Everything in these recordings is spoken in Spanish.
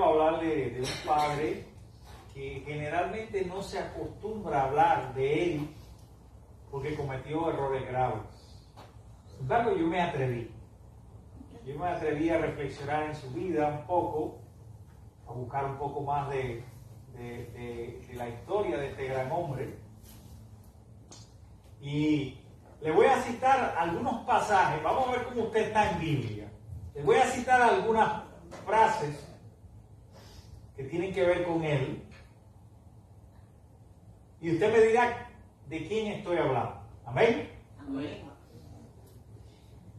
quiero hablarle de un padre que generalmente no se acostumbra a hablar de él porque cometió errores graves. Sin embargo, yo me atreví. A reflexionar en su vida un poco, a buscar un poco más de la historia de este gran hombre. Y le voy a citar algunos pasajes. Vamos a ver cómo usted está en Biblia. Le voy a citar algunas frases que tienen que ver con él. Y usted me dirá de quién estoy hablando. ¿Amén? Amén.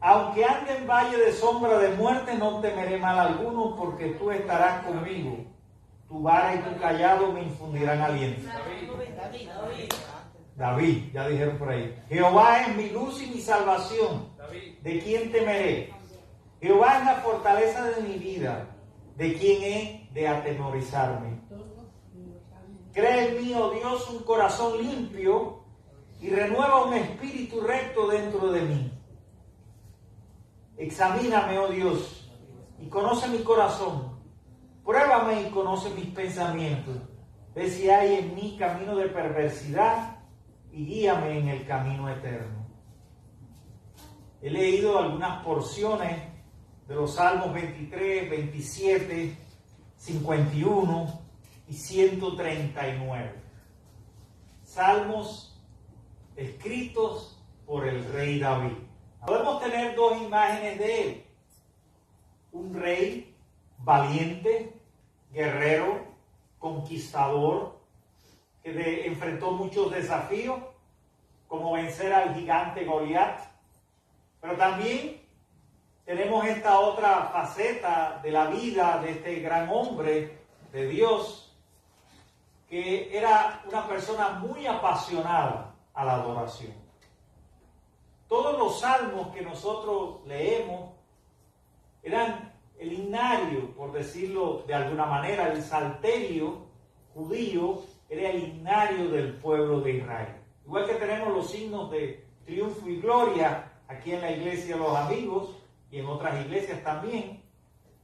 Aunque ande en valle de sombra de muerte, no temeré mal alguno, porque tú estarás conmigo. Tu vara y tu callado me infundirán aliento. David, ya dijeron por ahí. Jehová es mi luz y mi salvación. ¿De quién temeré? Jehová es la fortaleza de mi vida. ¿De quién he de atemorizarme? Crea en mí, oh Dios, un corazón limpio y renueva un espíritu recto dentro de mí. Examíname, oh Dios, y conoce mi corazón. Pruébame y conoce mis pensamientos. Ve si hay en mí camino de perversidad y guíame en el camino eterno. He leído algunas porciones de los Salmos 23, 27, 51 y 139. Salmos escritos por el rey David. Podemos tener dos imágenes de él. Un rey valiente, guerrero, conquistador, que enfrentó muchos desafíos, como vencer al gigante Goliat. Pero también tenemos esta otra faceta de la vida de este gran hombre de Dios, que era una persona muy apasionada a la adoración. Todos los salmos que nosotros leemos eran el himnario, por decirlo de alguna manera, el salterio judío era el himnario del pueblo de Israel. Igual que tenemos los himnos de triunfo y gloria aquí en la iglesia de los amigos y en otras iglesias también,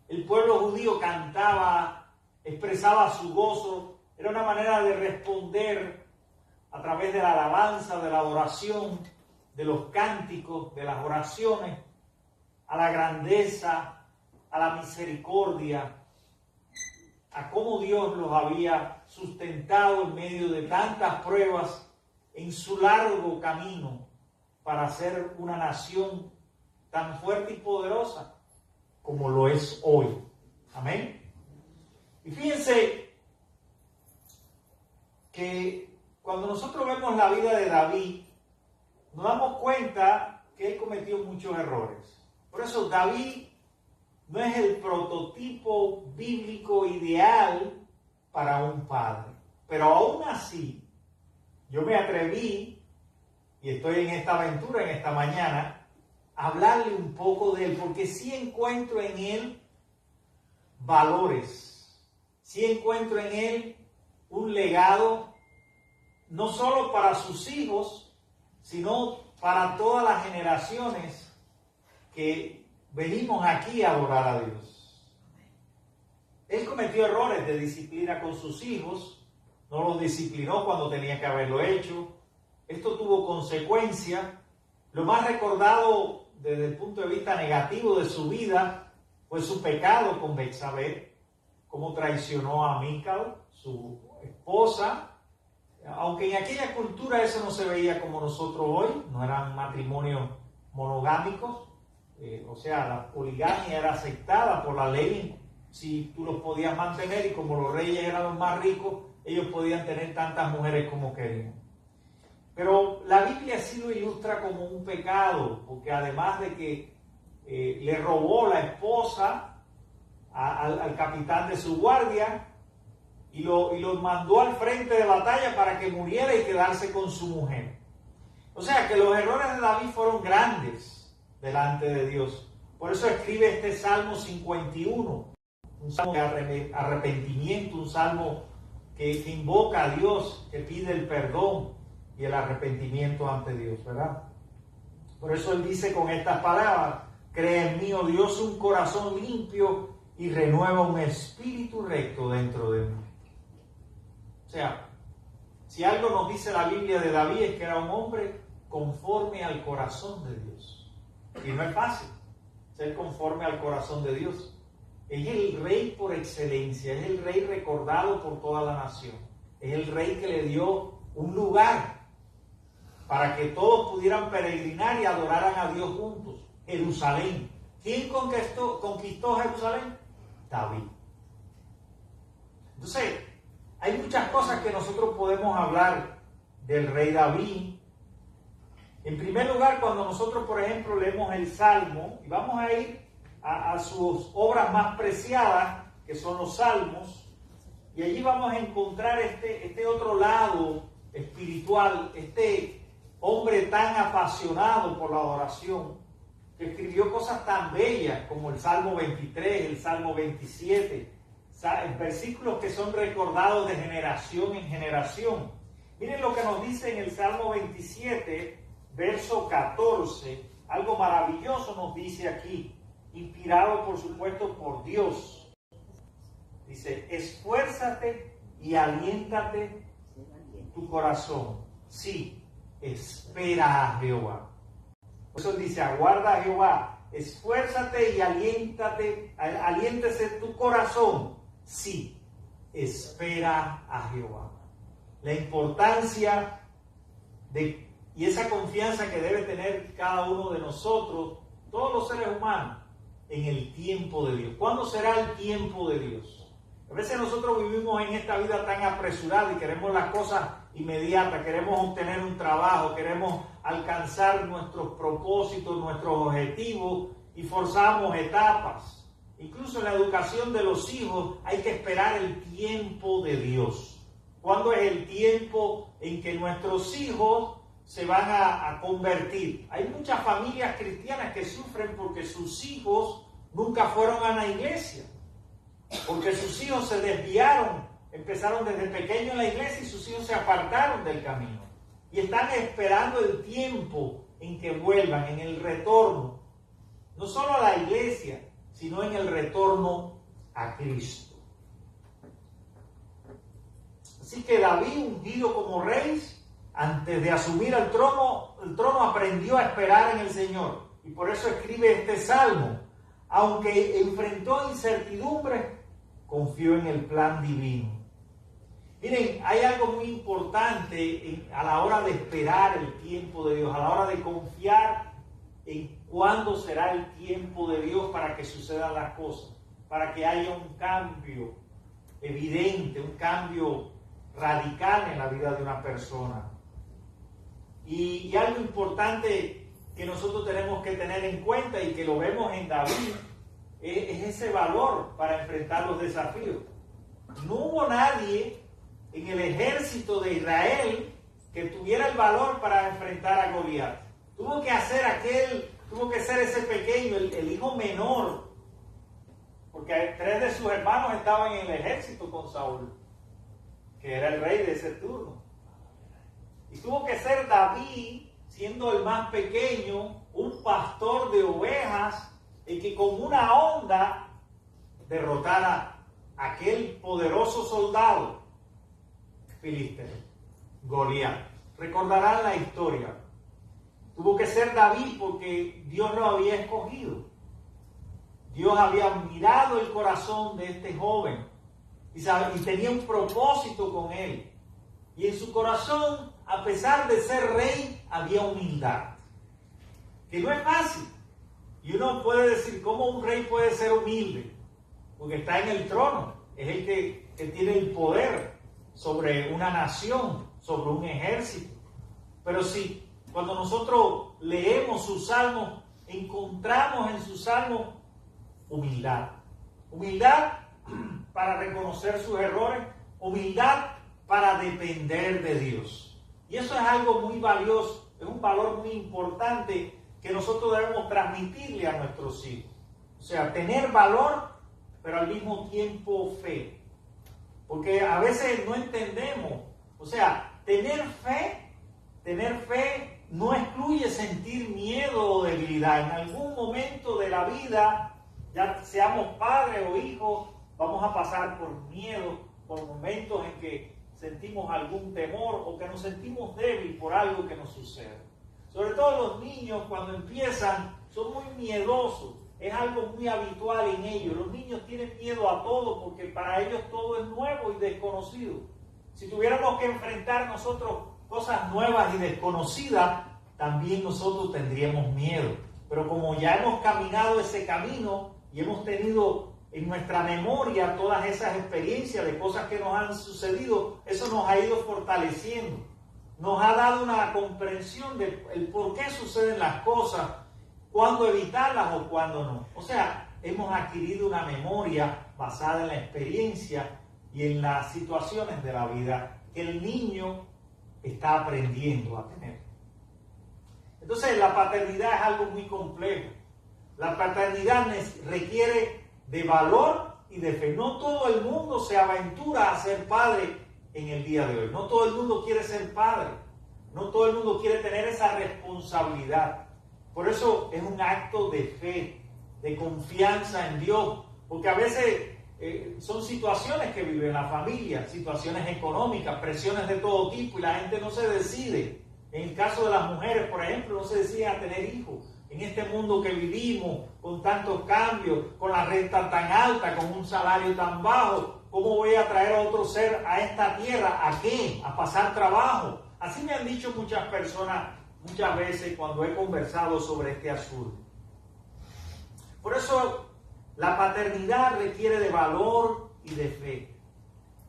el pueblo judío cantaba, expresaba su gozo, era una manera de responder a través de la alabanza, de la adoración, de los cánticos, de las oraciones, a la grandeza, a la misericordia, a cómo Dios los había sustentado en medio de tantas pruebas en su largo camino para ser una nación tan fuerte y poderosa como lo es hoy. Amén. Y fíjense que cuando nosotros vemos la vida de David, nos damos cuenta que él cometió muchos errores. Por eso David no es el prototipo bíblico ideal para un padre. Pero aún así, yo me atreví, y estoy en esta aventura en esta mañana, a hablarle un poco de él, porque sí encuentro en él valores, sí encuentro en él un legado, no solo para sus hijos, sino para todas las generaciones que venimos aquí a adorar a Dios. Él cometió errores de disciplina con sus hijos, no los disciplinó cuando tenía que haberlo hecho. Esto tuvo consecuencias. Lo más recordado desde el punto de vista negativo de su vida fue su pecado con Betsabé, cómo traicionó a Mical, su esposa. Aunque en aquella cultura eso no se veía como nosotros hoy, no eran matrimonios monogámicos, o sea, la poligamia era aceptada por la ley, si tú los podías mantener, y como los reyes eran los más ricos, ellos podían tener tantas mujeres como querían. Pero la Biblia sí lo ilustra como un pecado, porque además de que le robó la esposa al capitán de su guardia, y lo mandó al frente de batalla para que muriera y quedarse con su mujer. O sea que los errores de David fueron grandes delante de Dios. Por eso escribe este Salmo 51, un salmo de arrepentimiento, un salmo que invoca a Dios, que pide el perdón y el arrepentimiento ante Dios, ¿verdad? Por eso él dice con estas palabras: crea en mí, oh Dios, un corazón limpio y renueva un espíritu recto dentro de mí. O sea, si algo nos dice la Biblia de David es que era un hombre conforme al corazón de Dios. Y no es fácil ser conforme al corazón de Dios. Es el rey por excelencia, es el rey recordado por toda la nación. Es el rey que le dio un lugar para que todos pudieran peregrinar y adoraran a Dios juntos. Jerusalén. ¿Quién conquistó Jerusalén? David. Entonces, hay muchas cosas que nosotros podemos hablar del rey David. En primer lugar, cuando nosotros, por ejemplo, leemos el Salmo, y vamos a ir a sus obras más preciadas, que son los Salmos, y allí vamos a encontrar este otro lado espiritual, este hombre tan apasionado por la adoración, que escribió cosas tan bellas como el Salmo 23, el Salmo 27, versículos que son recordados de generación en generación. Miren lo que nos dice en el Salmo 27, verso 14, algo maravilloso nos dice aquí, inspirado por supuesto por Dios. Dice, esfuérzate y aliéntate tu corazón. Sí, espera a Jehová. Por eso dice, aguarda a Jehová, esfuérzate y aliéntese tu corazón. Sí, espera a Jehová. La importancia y esa confianza que debe tener cada uno de nosotros, todos los seres humanos, en el tiempo de Dios. ¿Cuándo será el tiempo de Dios? A veces nosotros vivimos en esta vida tan apresurada y queremos las cosas inmediatas, queremos obtener un trabajo, queremos alcanzar nuestros propósitos, nuestros objetivos y forzamos etapas. Incluso en la educación de los hijos hay que esperar el tiempo de Dios. ¿Cuándo es el tiempo en que nuestros hijos se van a convertir? Hay muchas familias cristianas que sufren porque sus hijos nunca fueron a la iglesia, porque sus hijos se desviaron, empezaron desde pequeños en la iglesia y sus hijos se apartaron del camino y están esperando el tiempo en que vuelvan, en el retorno, no solo a la iglesia, sino en el retorno a Cristo. Así que David, ungido como rey, antes de asumir el trono aprendió a esperar en el Señor. Y por eso escribe este salmo. Aunque enfrentó incertidumbre, confió en el plan divino. Miren, hay algo muy importante a la hora de esperar el tiempo de Dios, a la hora de confiar en cuándo será el tiempo de Dios para que sucedan las cosas, para que haya un cambio evidente, un cambio radical en la vida de una persona. Y algo importante que nosotros tenemos que tener en cuenta y que lo vemos en David es ese valor para enfrentar los desafíos. No hubo nadie en el ejército de Israel que tuviera el valor para enfrentar a Goliat. Tuvo que ser ese pequeño, el hijo menor, porque 3 de sus hermanos estaban en el ejército con Saúl, que era el rey de ese turno. Y tuvo que ser David, siendo el más pequeño, un pastor de ovejas, el que con una onda derrotara a aquel poderoso soldado filisteo, Goliat. Recordarán la historia. Tuvo que ser David porque Dios lo había escogido. Dios había mirado el corazón de este joven y tenía un propósito con él. Y en su corazón, a pesar de ser rey, había humildad. Que no es fácil. Y uno puede decir, ¿cómo un rey puede ser humilde? Porque está en el trono. Es el que tiene el poder sobre una nación, sobre un ejército. Pero sí, cuando nosotros leemos sus salmos, encontramos en sus salmos humildad. Humildad para reconocer sus errores, humildad para depender de Dios. Y eso es algo muy valioso, es un valor muy importante que nosotros debemos transmitirle a nuestros hijos. O sea, tener valor, pero al mismo tiempo fe. Porque a veces no entendemos. O sea, tener fe no excluye sentir miedo o debilidad. En algún momento de la vida Ya seamos padres o hijos, vamos a pasar por miedo, por momentos en que sentimos algún temor o que nos sentimos débiles por algo que nos sucede. Sobre todo los niños cuando empiezan son muy miedosos, es algo muy habitual en ellos. Los niños tienen miedo a todo porque para ellos todo es nuevo y desconocido. Si tuviéramos que enfrentar nosotros cosas nuevas y desconocidas, también nosotros tendríamos miedo. Pero como ya hemos caminado ese camino y hemos tenido en nuestra memoria todas esas experiencias de cosas que nos han sucedido, eso nos ha ido fortaleciendo. Nos ha dado una comprensión de el por qué suceden las cosas, cuándo evitarlas o cuándo no. O sea, hemos adquirido una memoria basada en la experiencia y en las situaciones de la vida que el niño está aprendiendo a tener. Entonces, la paternidad es algo muy complejo. La paternidad requiere de valor y de fe. No todo el mundo se aventura a ser padre en el día de hoy. No todo el mundo quiere ser padre. No todo el mundo quiere tener esa responsabilidad. Por eso es un acto de fe, de confianza en Dios. Porque a veces son situaciones que vive la familia, situaciones económicas, presiones de todo tipo y la gente no se decide. En el caso de las mujeres, por ejemplo, no se deciden a tener hijos. En este mundo que vivimos, con tantos cambios, con la renta tan alta, con un salario tan bajo, ¿cómo voy a traer a otro ser a esta tierra? ¿A qué? ¿A pasar trabajo? Así me han dicho muchas personas, muchas veces, cuando he conversado sobre este asunto. Por eso, la paternidad requiere de valor y de fe.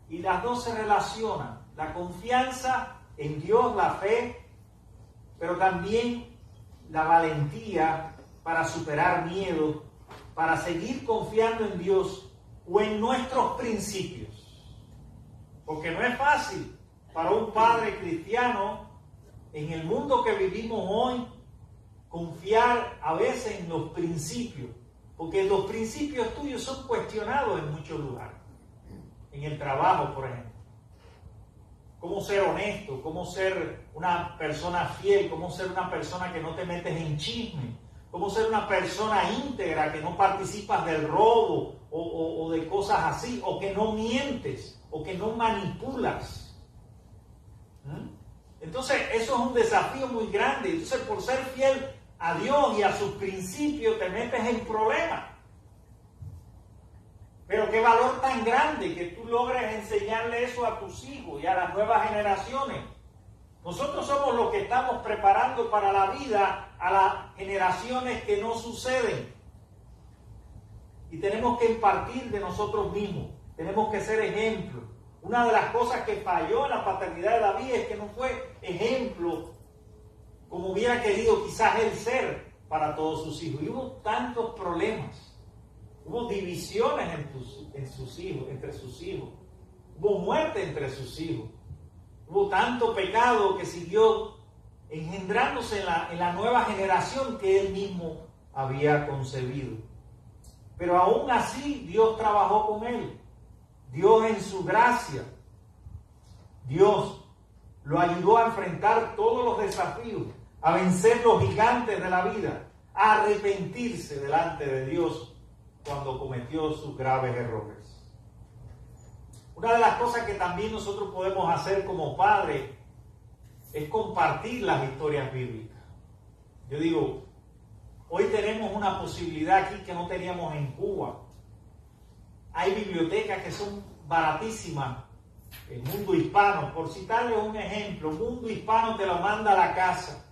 Y las dos se relacionan. La confianza en Dios, la fe, pero también la valentía para superar miedo, para seguir confiando en Dios o en nuestros principios. Porque no es fácil para un padre cristiano en el mundo que vivimos hoy confiar a veces en los principios, porque los principios tuyos son cuestionados en muchos lugares. En el trabajo, por ejemplo. Cómo ser honesto, cómo ser una persona fiel, cómo ser una persona que no te metes en chisme, cómo ser una persona íntegra, que no participas del robo o de cosas así, o que no mientes, o que no manipulas. Entonces, eso es un desafío muy grande. Entonces, por ser fiel a Dios y a sus principios, te metes en problemas. Pero qué valor tan grande que tú logres enseñarle eso a tus hijos y a las nuevas generaciones. Nosotros somos los que estamos preparando para la vida a las generaciones que no suceden. Y tenemos que impartir de nosotros mismos. Tenemos que ser ejemplos. Una de las cosas que falló en la paternidad de David es que no fue ejemplo como hubiera querido quizás él ser para todos sus hijos. Y hubo tantos problemas. Hubo divisiones entre sus hijos. Hubo muerte entre sus hijos. Hubo tanto pecado que siguió engendrándose en la nueva generación que él mismo había concebido. Pero aún así Dios trabajó con él. Dios en su gracia. Dios lo ayudó a enfrentar todos los desafíos, a vencer los gigantes de la vida, a arrepentirse delante de Dios cuando cometió sus graves errores. Una de las cosas que también nosotros podemos hacer como padres es compartir las historias bíblicas. Yo digo, hoy tenemos una posibilidad aquí que no teníamos en Cuba. Hay bibliotecas que son baratísimas. El Mundo Hispano, por citarles un ejemplo, Mundo Hispano te lo manda a la casa.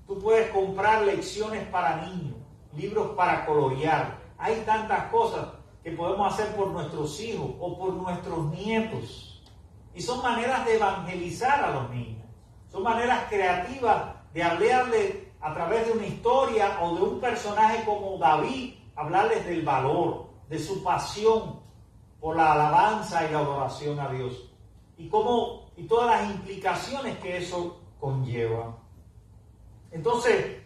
Tú puedes comprar lecciones para niños, libros para colorear. Hay tantas cosas que podemos hacer por nuestros hijos o por nuestros nietos. Y son maneras de evangelizar a los niños. Son maneras creativas de hablarles a través de una historia o de un personaje como David, hablarles del valor, de su pasión por la alabanza y la adoración a Dios. Y todas las implicaciones que eso conlleva. Entonces,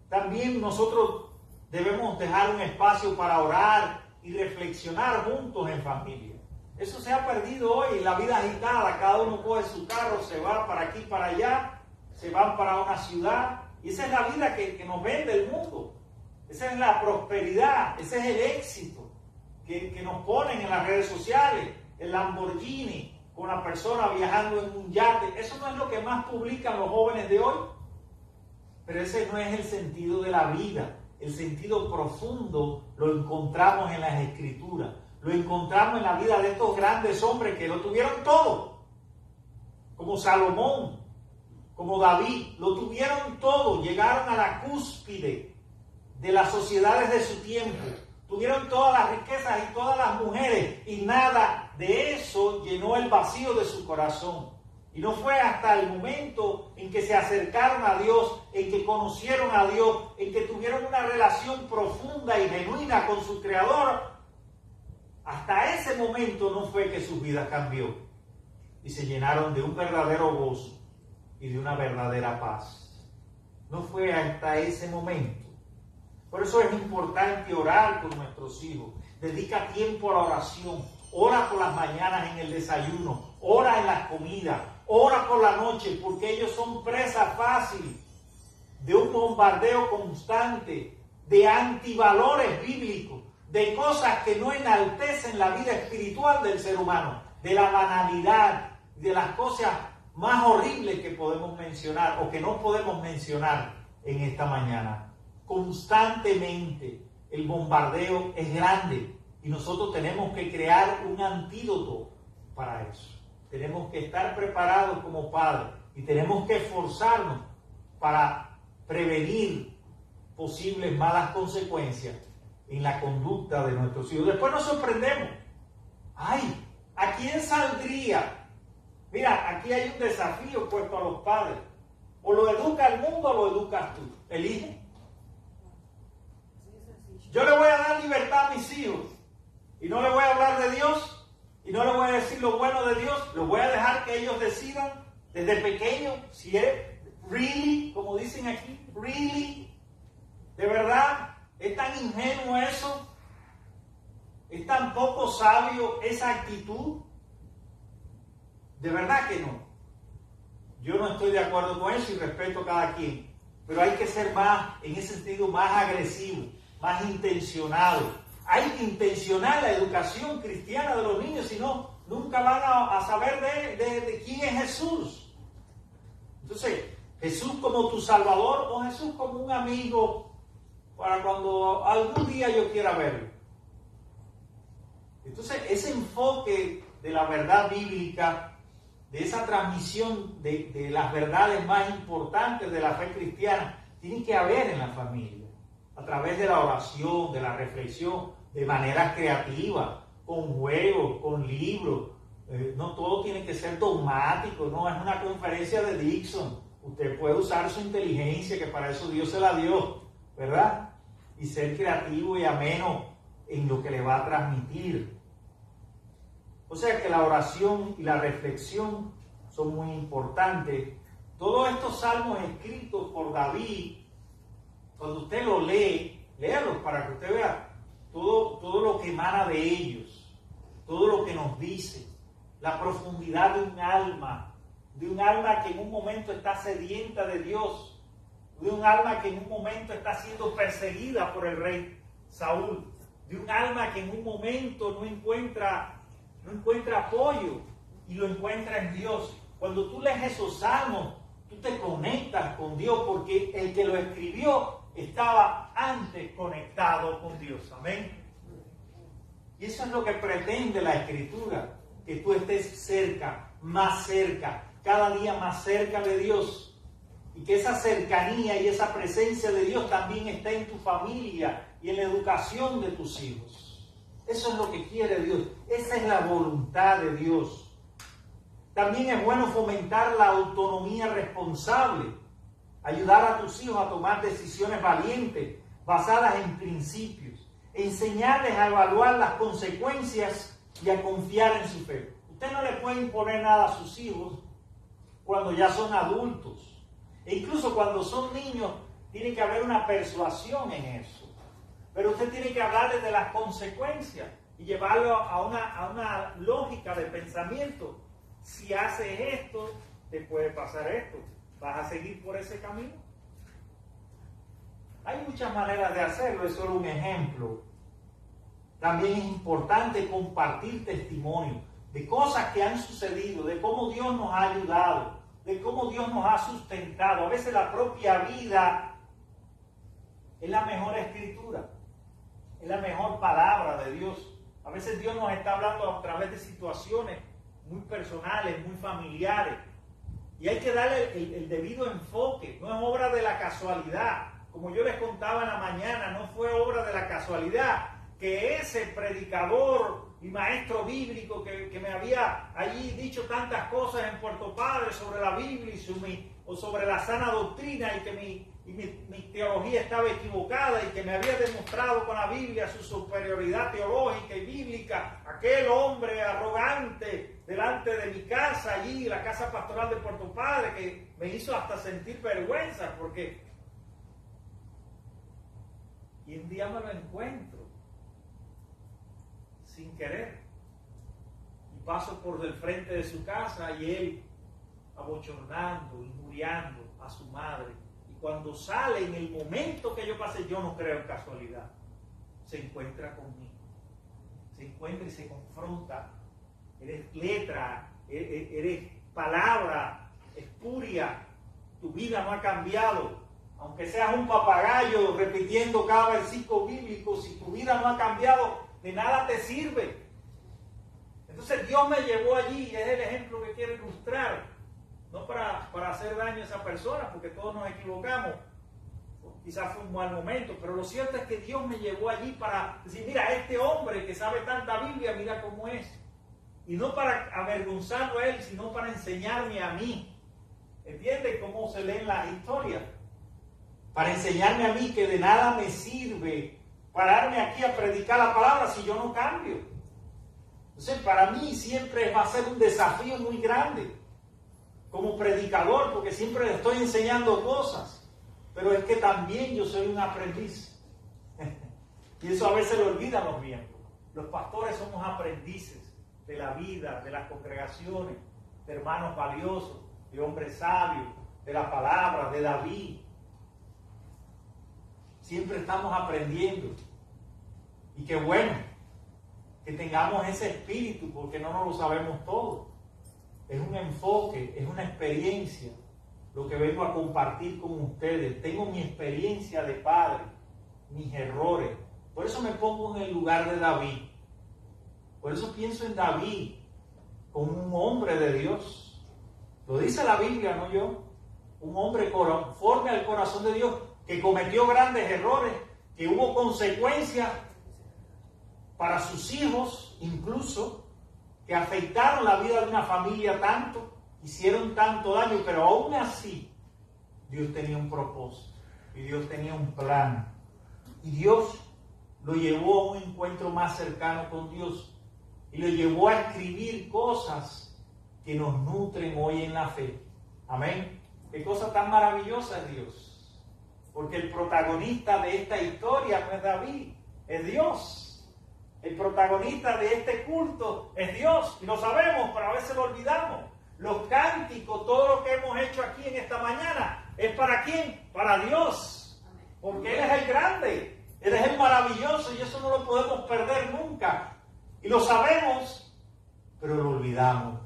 también nosotros debemos dejar un espacio para orar y reflexionar juntos en familia. Eso se ha perdido hoy en la vida agitada. Cada uno coge su carro, se va para aquí, para allá, se van para una ciudad. Y esa es la vida que nos vende el mundo. esa es la prosperidad, ese es el éxito que nos ponen en las redes sociales, el Lamborghini, con una persona viajando en un yate. Eso no es lo que más publican los jóvenes de hoy, pero ese no es el sentido de la vida. El sentido profundo lo encontramos en las Escrituras, lo encontramos en la vida de estos grandes hombres que lo tuvieron todo, como Salomón, como David, lo tuvieron todo, llegaron a la cúspide de las sociedades de su tiempo, tuvieron todas las riquezas y todas las mujeres, y nada de eso llenó el vacío de su corazón. Y no fue hasta el momento en que se acercaron a Dios, en que conocieron a Dios, en que tuvieron una relación profunda y genuina con su Creador, hasta ese momento no fue que su vida cambió y se llenaron de un verdadero gozo y de una verdadera paz. No fue hasta ese momento. Por eso es importante orar por nuestros hijos. Dedica tiempo a la oración. Ora por las mañanas en el desayuno. Ora en las comidas. Ora por la noche, porque ellos son presa fácil de un bombardeo constante, de antivalores bíblicos, de cosas que no enaltecen la vida espiritual del ser humano, de la banalidad, de las cosas más horribles que podemos mencionar o que no podemos mencionar en esta mañana. Constantemente el bombardeo es grande y nosotros tenemos que crear un antídoto para eso. Tenemos que estar preparados como padres y tenemos que esforzarnos para prevenir posibles malas consecuencias en la conducta de nuestros hijos. Después nos sorprendemos. ¡Ay! ¿A quién saldría? Mira, aquí hay un desafío puesto a los padres. O lo educa el mundo o lo educas tú. Elige. Yo le voy a dar libertad a mis hijos y no le voy a hablar de Dios y no le voy a decir lo bueno de Dios. Los voy a dejar que ellos decidan desde pequeños si es really, como dicen aquí, really, de verdad. ¿Es tan ingenuo eso? ¿Es tan poco sabio esa actitud? De verdad que no. Yo no estoy de acuerdo con eso y respeto a cada quien. Pero hay que ser más, en ese sentido, más agresivo, más intencionado. Hay que intencionar la educación cristiana de los niños, si no, nunca van a saber de quién es Jesús. Entonces, Jesús como tu Salvador o Jesús como un amigo para cuando algún día yo quiera verlo. Entonces, ese enfoque de la verdad bíblica, de esa transmisión de las verdades más importantes de la fe cristiana, tiene que haber en la familia, a través de la oración, de la reflexión, de manera creativa, con juegos, con libros. No todo tiene que ser dogmático, no es una conferencia de Dixon. Usted puede usar su inteligencia, que para eso Dios se la dio, ¿verdad? Y ser creativo y ameno en lo que le va a transmitir. O sea que la oración y la reflexión son muy importantes. Todos estos salmos escritos por David, cuando usted los lee, léalos para que usted vea todo lo que emana de ellos, todo lo que nos dice, la profundidad de un alma que en un momento está sedienta de Dios, de un alma que en un momento está siendo perseguida por el rey Saúl, de un alma que en un momento no encuentra apoyo y lo encuentra en Dios. Cuando tú lees esos salmos, tú te conectas con Dios porque el que lo escribió estaba antes conectado con Dios. Amén. Y eso es lo que pretende la Escritura, que tú estés cerca, cada día más cerca de Dios. Y que esa cercanía y esa presencia de Dios también esté en tu familia y en la educación de tus hijos. Eso es lo que quiere Dios. Esa es la voluntad de Dios. También es bueno fomentar la autonomía responsable. Ayudar a tus hijos a tomar decisiones valientes, basadas en principios. Enseñarles a evaluar las consecuencias y a confiar en su fe. Usted no le puede imponer nada a sus hijos cuando ya son adultos. E incluso cuando son niños, tiene que haber una persuasión en eso. Pero usted tiene que hablarles de las consecuencias y llevarlo a una lógica de pensamiento. Si haces esto, te puede pasar esto. ¿Vas a seguir por ese camino? Hay muchas maneras de hacerlo, es solo un ejemplo. También es importante compartir testimonio de cosas que han sucedido, de cómo Dios nos ha ayudado, de cómo Dios nos ha sustentado. A veces la propia vida es la mejor escritura, es la mejor palabra de Dios. A veces Dios nos está hablando a través de situaciones muy personales, muy familiares. Y hay que darle el debido enfoque. No es obra de la casualidad. Como yo les contaba en la mañana, no fue obra de la casualidad que ese predicador y maestro bíblico que me había allí dicho tantas cosas en Puerto Padre sobre la Biblia o sobre la sana doctrina y que mi teología estaba equivocada y que me había demostrado con la Biblia su superioridad teológica y bíblica, aquel hombre arrogante delante de mi casa allí, la casa pastoral de Puerto Padre, que me hizo hasta sentir vergüenza porque... Y un día me lo encuentro sin querer y paso por del frente de su casa y él abochornando, injuriando a su madre. Y cuando sale, en el momento que yo pasé, yo no creo en casualidad, se encuentra conmigo, se encuentra y se confronta. Eres letra, eres palabra espuria, tu vida no ha cambiado. Aunque seas un papagayo repitiendo cada versículo bíblico, si tu vida no ha cambiado, de nada te sirve. Entonces Dios me llevó allí y es el ejemplo que quiero ilustrar. No para hacer daño a esa persona, porque todos nos equivocamos. Quizás fue un mal momento, pero lo cierto es que Dios me llevó allí para decir, mira, este hombre que sabe tanta Biblia, mira cómo es. Y no para avergonzarlo a él, sino para enseñarme a mí. ¿Entienden cómo se leen las historias? Para enseñarme a mí que de nada me sirve pararme aquí a predicar la palabra si yo no cambio. Entonces, para mí siempre va a ser un desafío muy grande como predicador, porque siempre le estoy enseñando cosas, pero es que también yo soy un aprendiz. Y eso a veces lo olvidan los miembros. Los pastores somos aprendices de la vida, de las congregaciones, de hermanos valiosos, de hombres sabios, de la palabra, de David. Siempre estamos aprendiendo. Y qué bueno que tengamos ese espíritu, porque no nos lo sabemos todo. Es un enfoque, es una experiencia lo que vengo a compartir con ustedes. Tengo mi experiencia de padre, mis errores. Por eso me pongo en el lugar de David. Por eso pienso en David como un hombre de Dios. Lo dice la Biblia, no yo. Un hombre conforme al corazón de Dios, que cometió grandes errores, que hubo consecuencias para sus hijos, incluso, que afectaron la vida de una familia tanto, hicieron tanto daño, pero aún así, Dios tenía un propósito, y Dios tenía un plan, y Dios lo llevó a un encuentro más cercano con Dios, y lo llevó a escribir cosas que nos nutren hoy en la fe. Amén. Qué cosa tan maravillosa es Dios, porque el protagonista de esta historia no es David, es Dios. El protagonista de este culto es Dios, y lo sabemos, pero a veces lo olvidamos. Los cánticos, todo lo que hemos hecho aquí en esta mañana, ¿es para quién? Para Dios, porque Él es el grande, Él es el maravilloso, y eso no lo podemos perder nunca. Y lo sabemos, pero lo olvidamos.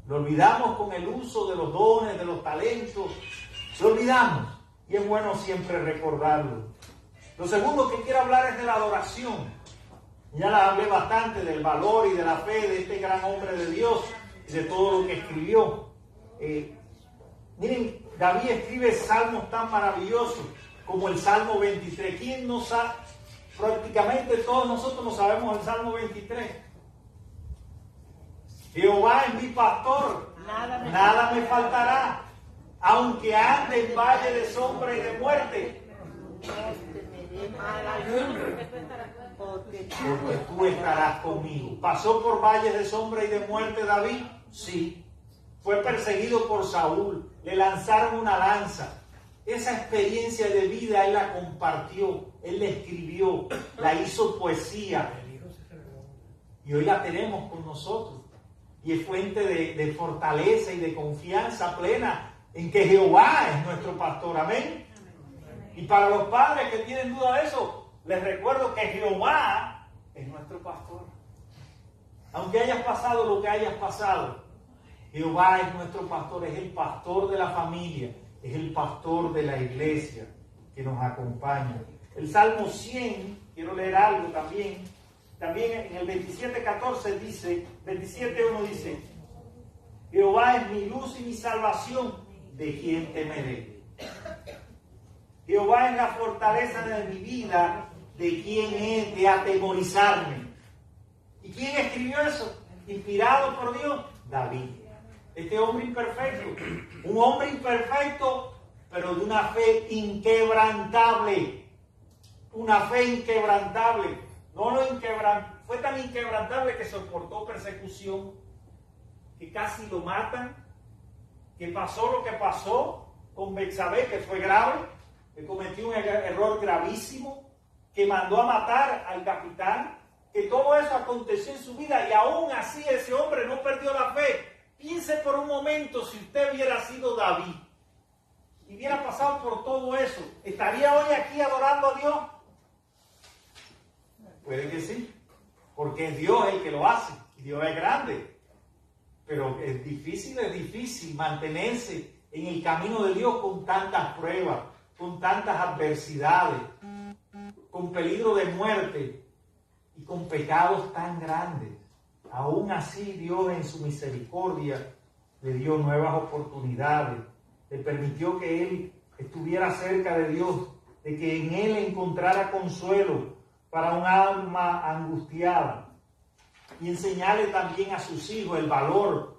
Lo olvidamos con el uso de los dones, de los talentos, lo olvidamos, y es bueno siempre recordarlo. Lo segundo que quiero hablar es de la adoración. Ya les hablé bastante del valor y de la fe de este gran hombre de Dios y de todo lo que escribió. Miren, David escribe salmos tan maravillosos como el Salmo 23. ¿Quién no sabe? Prácticamente todos nosotros no sabemos el Salmo 23. Jehová es mi pastor, nada me faltará. Aunque ande en valle de sombra y de muerte, porque tú estarás conmigo. ¿Pasó por valles de sombra y de muerte David? Sí. Fue perseguido por Saúl, le lanzaron una lanza. Esa experiencia de vida Él la compartió, Él la escribió, la hizo poesía. Y hoy la tenemos con nosotros. Y es fuente de fortaleza y de confianza plena en que Jehová es nuestro pastor. Amén. Y para los padres que tienen duda de eso, les recuerdo que Jehová es nuestro pastor. Aunque hayas pasado lo que hayas pasado, Jehová es nuestro pastor, es el pastor de la familia, es el pastor de la iglesia que nos acompaña. El Salmo 100, quiero leer algo también en el 27:14 dice, 27:1 dice, Jehová es mi luz y mi salvación, ¿de quién temeré? Jehová es la fortaleza de mi vida, ¿de quién he de atemorizarme? ¿Y quién escribió eso? Inspirado por Dios, David. Este hombre imperfecto, un hombre imperfecto, pero de una fe inquebrantable. Una fe inquebrantable. Fue tan inquebrantable que soportó persecución, que casi lo matan, que pasó lo que pasó con Betsabé, que fue grave, que cometió un error gravísimo, que mandó a matar al capitán, que todo eso aconteció en su vida y aún así ese hombre no perdió la fe. Piense por un momento si usted hubiera sido David y hubiera pasado por todo eso, ¿estaría hoy aquí adorando a Dios? Puede que sí, porque es Dios el que lo hace y Dios es grande. Pero es difícil mantenerse en el camino de Dios con tantas pruebas, con tantas adversidades, con peligro de muerte y con pecados tan grandes. Aún así, Dios en su misericordia le dio nuevas oportunidades, le permitió que él estuviera cerca de Dios, de que en él encontrara consuelo para un alma angustiada, y enseñarle también a sus hijos el valor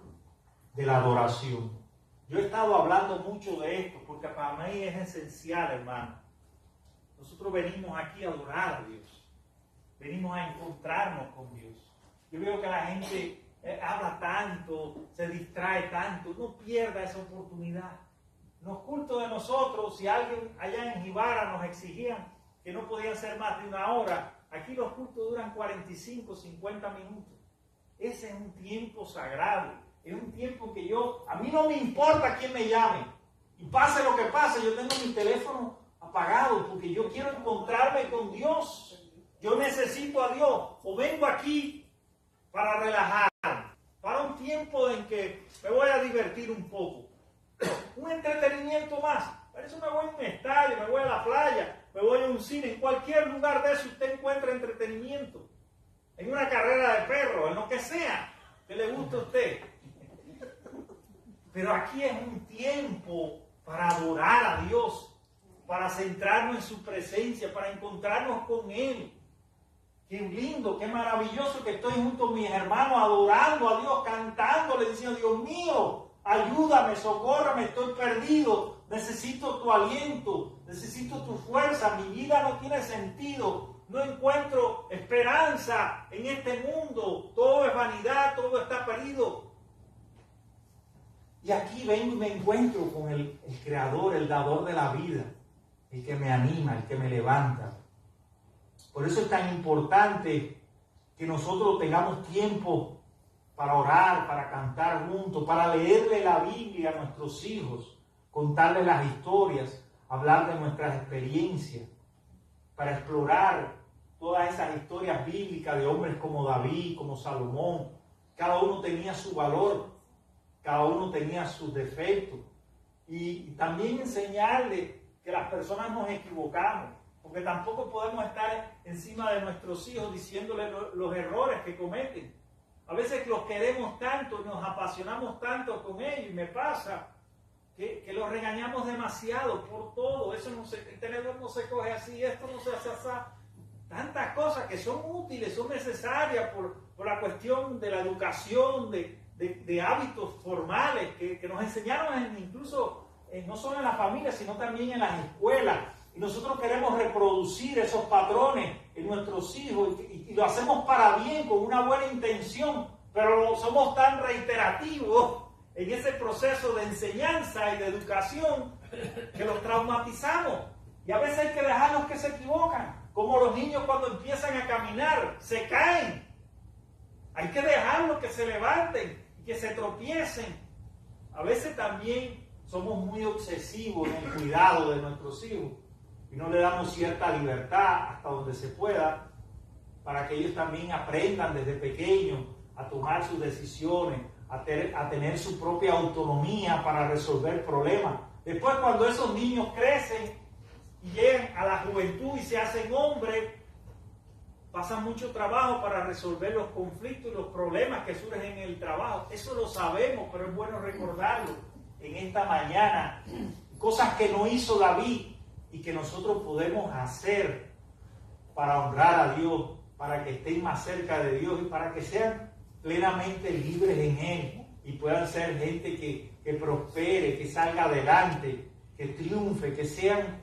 de la adoración. Yo he estado hablando mucho de esto porque para mí es esencial, hermano. Nosotros venimos aquí a adorar a Dios, venimos a encontrarnos con Dios. Yo veo que la gente habla tanto, se distrae tanto, no pierda esa oportunidad. Los cultos de nosotros, si alguien allá en Jibara nos exigían que no podían ser más de 1 hora, aquí los cultos duran 45, 50 minutos. Ese es un tiempo sagrado, es un tiempo que a mí no me importa quién me llame, y pase lo que pase, yo tengo mi teléfono apagado, porque yo quiero encontrarme con Dios. Yo necesito a Dios, o vengo aquí para relajar, para un tiempo en que me voy a divertir un poco, un entretenimiento más. Para eso me voy a un estadio, me voy a la playa, me voy a un cine, en cualquier lugar de eso usted encuentra entretenimiento, en una carrera de perro, en lo que sea que le guste a usted. Pero aquí es un tiempo para adorar a Dios, para centrarnos en su presencia, para encontrarnos con Él. Qué lindo, qué maravilloso que estoy junto a mis hermanos adorando a Dios, cantándole, diciendo, Dios mío, ayúdame, socórrame, estoy perdido, necesito tu aliento, necesito tu fuerza, mi vida no tiene sentido, no encuentro esperanza en este mundo, todo es vanidad, todo está perdido. Y aquí vengo y me encuentro con el Creador, el dador de la vida, el que me anima, el que me levanta. Por eso es tan importante que nosotros tengamos tiempo para orar, para cantar juntos, para leerle la Biblia a nuestros hijos, contarles las historias, hablar de nuestras experiencias, para explorar todas esas historias bíblicas de hombres como David, como Salomón. Cada uno tenía su valor, cada uno tenía sus defectos. Y también enseñarles que las personas nos equivocamos, porque tampoco podemos estar encima de nuestros hijos diciéndoles los errores que cometen. A veces los queremos tanto, nos apasionamos tanto con ellos, y me pasa que los regañamos demasiado por todo. Eso no el tenedor no se coge así, esto no se hace así. Tantas cosas que son útiles, son necesarias por la cuestión de la educación, de hábitos formales que nos enseñaron incluso no solo en la familia, sino también en las escuelas. Y nosotros queremos reproducir esos patrones en nuestros hijos y lo hacemos para bien, con una buena intención, pero somos tan reiterativos en ese proceso de enseñanza y de educación que los traumatizamos. Y a veces hay que dejarlos que se equivocan, como los niños cuando empiezan a caminar, se caen. Hay que dejarlos que se levanten y que se tropiecen. A veces también somos muy obsesivos en el cuidado de nuestros hijos. y no le damos cierta libertad hasta donde se pueda, para que ellos también aprendan desde pequeños a tomar sus decisiones, a tener su propia autonomía para resolver problemas. Después, cuando esos niños crecen y llegan a la juventud y se hacen hombres, pasan mucho trabajo para resolver los conflictos y los problemas que surgen en el trabajo. Eso lo sabemos, pero es bueno recordarlo en esta mañana. Cosas que no hizo David y que nosotros podemos hacer para honrar a Dios, para que estén más cerca de Dios y para que sean plenamente libres en Él y puedan ser gente que prospere, que salga adelante, que triunfe, que sean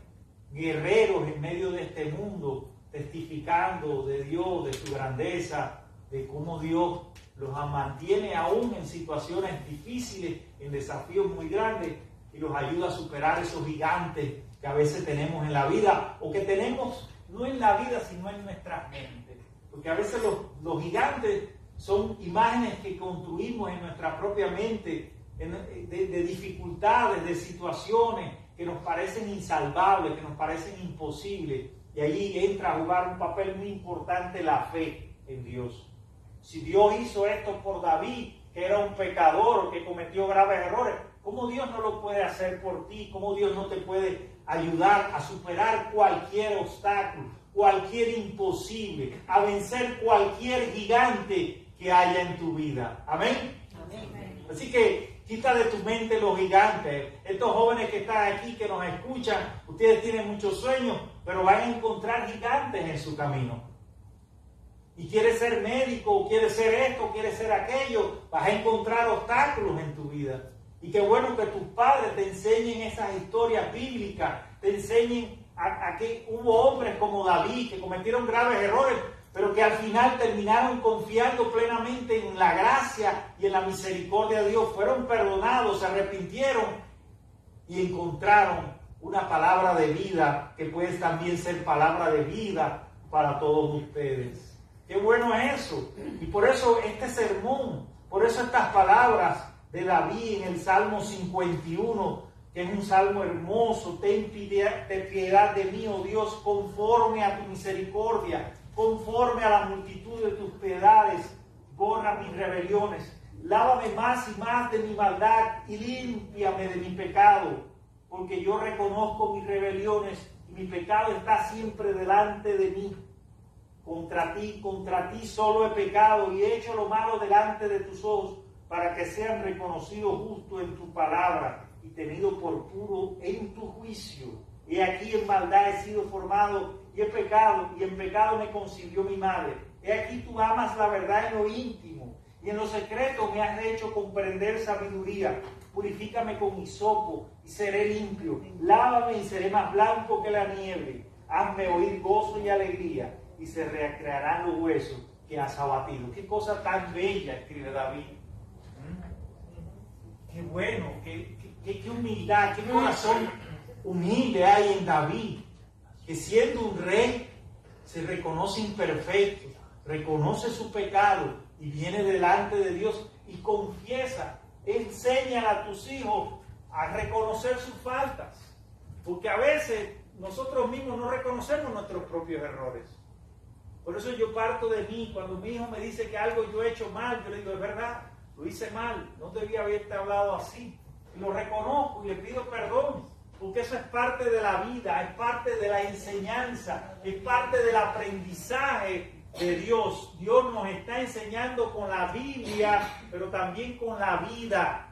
guerreros en medio de este mundo, testificando de Dios, de su grandeza, de cómo Dios los mantiene aún en situaciones difíciles, en desafíos muy grandes, y los ayuda a superar esos gigantes que a veces tenemos en la vida, o que tenemos no en la vida, sino en nuestras mentes. Porque a veces los gigantes son imágenes que construimos en nuestra propia mente, de dificultades, de situaciones que nos parecen insalvables, que nos parecen imposibles. Y allí entra a jugar un papel muy importante la fe en Dios. Si Dios hizo esto por David, que era un pecador o que cometió graves errores, ¿cómo Dios no lo puede hacer por ti? ¿Cómo Dios no te puede ayudar a superar cualquier obstáculo, cualquier imposible, a vencer cualquier gigante que haya en tu vida? Amén. Amén. Así que quita de tu mente los gigantes. Estos jóvenes que están aquí, que nos escuchan, ustedes tienen muchos sueños, pero van a encontrar gigantes en su camino. Y quieres ser médico, o quieres ser esto, o quieres ser aquello, vas a encontrar obstáculos en tu vida. Y qué bueno que tus padres te enseñen esas historias bíblicas, te enseñen a que hubo hombres como David que cometieron graves errores, pero que al final terminaron confiando plenamente en la gracia y en la misericordia de Dios. Fueron perdonados, se arrepintieron y encontraron una palabra de vida que puede también ser palabra de vida para todos ustedes. Qué bueno es eso. Y por eso este sermón, por eso estas palabras de David en el Salmo 51, que es un salmo hermoso: ten piedad de mí, oh Dios, conforme a tu misericordia, conforme a la multitud de tus piedades, borra mis rebeliones, lávame más y más de mi maldad y límpiame de mi pecado, porque yo reconozco mis rebeliones y mi pecado está siempre delante de mí. Contra ti solo he pecado y he hecho lo malo delante de tus ojos, para que sean reconocidos justo en tu palabra y tenido por puro en tu juicio. He aquí en maldad he sido formado y he pecado, y en pecado me concibió mi madre. He aquí tú amas la verdad en lo íntimo, y en lo secreto me has hecho comprender sabiduría. Purifícame con hisopo y seré limpio. Lávame y seré más blanco que la nieve. Hazme oír gozo y alegría, y se recrearán los huesos que has abatido. Qué cosa tan bella escribe David. Qué bueno, qué humildad, qué corazón humilde hay en David, que siendo un rey se reconoce imperfecto, reconoce su pecado y viene delante de Dios y confiesa. Enséñale a tus hijos a reconocer sus faltas, porque a veces nosotros mismos no reconocemos nuestros propios errores. Por eso yo parto de mí. Cuando mi hijo me dice que algo yo he hecho mal, yo le digo: es verdad, lo hice mal, no debía haberte hablado así. Y lo reconozco y le pido perdón, porque eso es parte de la vida, es parte de la enseñanza, es parte del aprendizaje de Dios. Dios nos está enseñando con la Biblia, pero también con la vida.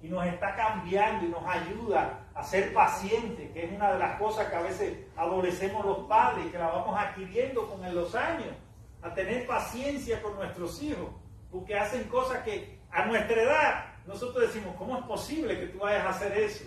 Y nos está cambiando y nos ayuda a ser pacientes, que es una de las cosas que a veces adolecemos los padres, que la vamos adquiriendo con los años, a tener paciencia con nuestros hijos, porque hacen cosas que a nuestra edad nosotros decimos: ¿cómo es posible que tú vayas a hacer eso?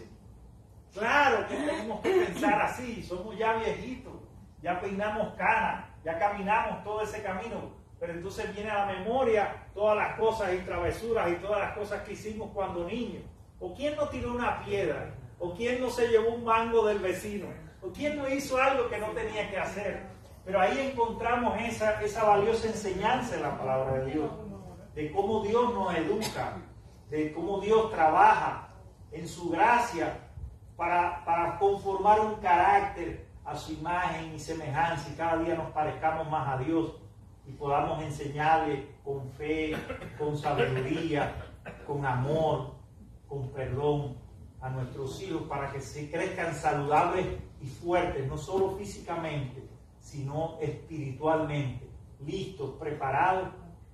Claro que tenemos que pensar así, somos ya viejitos, ya peinamos canas, ya caminamos todo ese camino, pero entonces viene a la memoria todas las cosas y travesuras y todas las cosas que hicimos cuando niños. ¿O quién no tiró una piedra? ¿O quién no se llevó un mango del vecino? ¿O quién no hizo algo que no tenía que hacer? Pero ahí encontramos esa valiosa enseñanza en la palabra de Dios, de cómo Dios nos educa, de cómo Dios trabaja en su gracia para conformar un carácter a su imagen y semejanza, y cada día nos parezcamos más a Dios y podamos enseñarle con fe, con sabiduría, con amor, con perdón a nuestros hijos, para que se crezcan saludables y fuertes, no solo físicamente, sino espiritualmente, listos, preparados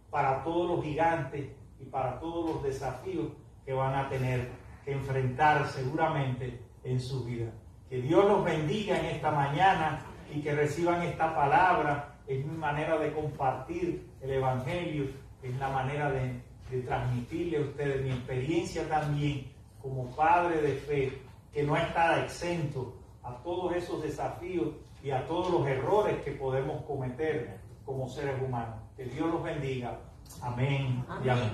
para todos los gigantes y para todos los desafíos que van a tener que enfrentar seguramente en su vida. Que Dios los bendiga en esta mañana y que reciban esta palabra. Es mi manera de compartir el Evangelio, es la manera de transmitirle a ustedes mi experiencia también como padre de fe, que no está exento a todos esos desafíos y a todos los errores que podemos cometer como seres humanos. Que Dios los bendiga. Amén. Amén. Y amén.